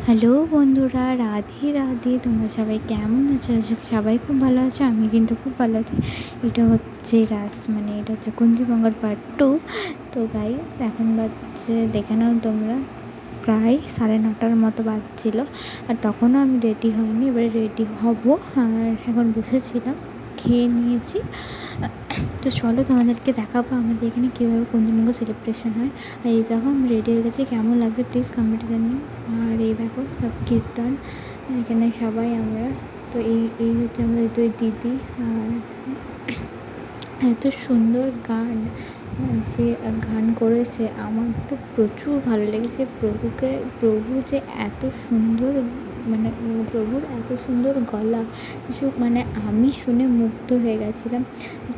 Hello বন্ধুরা, রাধে রাধে। তোমরা সবাই কেমন আছো? সবাই খুব ভালো আছো। আমি কিন্তু খুব ভালো আছি। এটা হচ্ছে এটা হচ্ছে কুঞ্জবঙ্গের পার্ট 2। তো গাইস, এখন বাজছে দেখে নাও তোমরা, প্রায় 9:30 মতো বাজছিল। আর তখনও আমি রেডি হইনি, এবারে রেডি হব। আর এখন বসেছিলাম, খেয়ে নিয়েছি। তো চলো তোমাদেরকে দেখাবো আমাদের এখানে কীভাবে কুঞ্জবঙ্গ সেলিব্রেশন হয়। আর এই দেখো আমি রেডি হয়ে গেছি, কেমন লাগছে প্লিজ কমেন্টে জানিও। আর এই দেখো সব কীর্তন, এখানে সবাই আমরা। তো এই হচ্ছে আমাদের দুই দিদি। আর এত সুন্দর গান, যে গান করেছে আমার তো প্রচুর ভালো লেগেছে। প্রভু যে এত সুন্দর, প্রভুর এত সুন্দর গলা, কিছু আমি শুনে মুগ্ধ হয়ে গেছিলাম।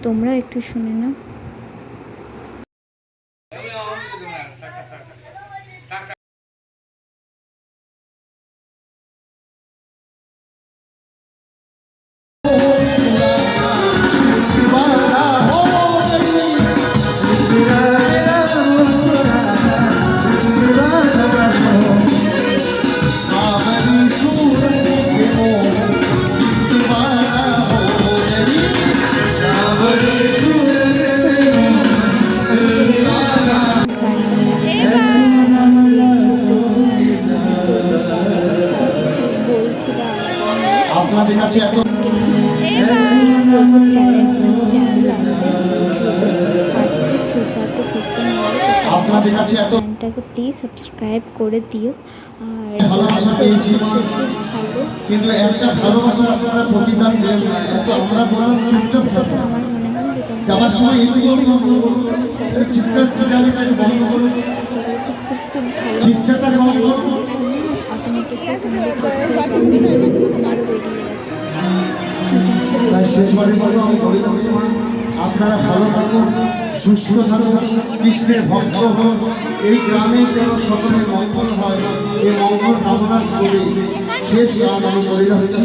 তোমরাও একটু শুনে নাও। আপনাদের কাছে এত আপনাদের কাছে এত চ্যানেলটাকে প্লিজ সাবস্ক্রাইব করে দিও। আর ভালোবাসা পেয়েছি, কিন্তু একটা ভালোবাসা আপনারা প্রতিদান দেন। আমরা বরং চুপচাপ থাকবো। আমার মনে হয় যে যাবার সময় একটু চিৎকার চিৎকারটাকে বন্ধ করুন, চিৎকারটাকে বন্ধ করুন। শেষবারের মতো আমি বলি, আপনারা ভালো থাকুন, সুস্থ থাকুন, কৃষ্ণের ভক্ত হন। এই গ্রামে যেন সকলের মঙ্গল হয়, এই মঙ্গল কামনা করে শেষ গান আমি বলে যাচ্ছি।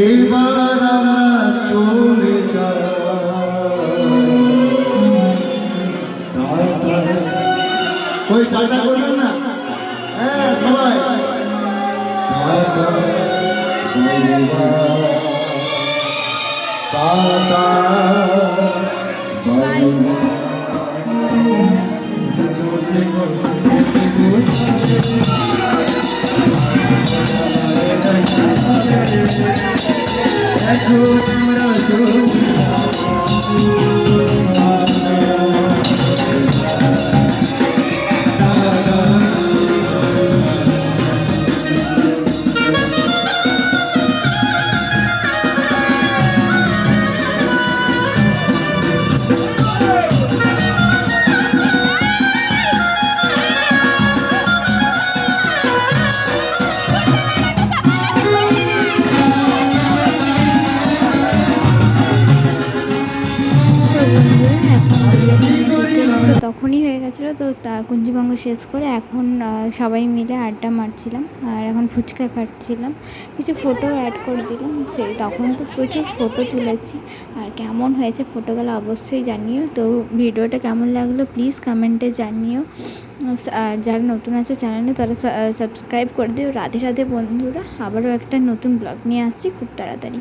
এইবার আমরা চলে যাই। ওই টাটা করবেন না? হ্যাঁ সবাই তো তখনই হয়ে গেছিলো। তো কুঞ্জবঙ্গ শেষ করে এখন সবাই মিলে আড্ডা মারছিলাম, আর এখন ফুচকা খাচ্ছিলাম, কিছু ফটো অ্যাড করে দিলাম। তখন তো প্রচুর ফটো তুলেছি। আর কেমন হয়েছে ফটোগুলো অবশ্যই জানিও। তো ভিডিওটা কেমন লাগলো প্লিজ কমেন্টে জানিও। আর যারা নতুন আছে চ্যানেলে তারা সাবস্ক্রাইব করে দিও। রাধে রাধে বন্ধুরা, আবারও একটা নতুন ব্লগ নিয়ে আসছি খুব তাড়াতাড়ি।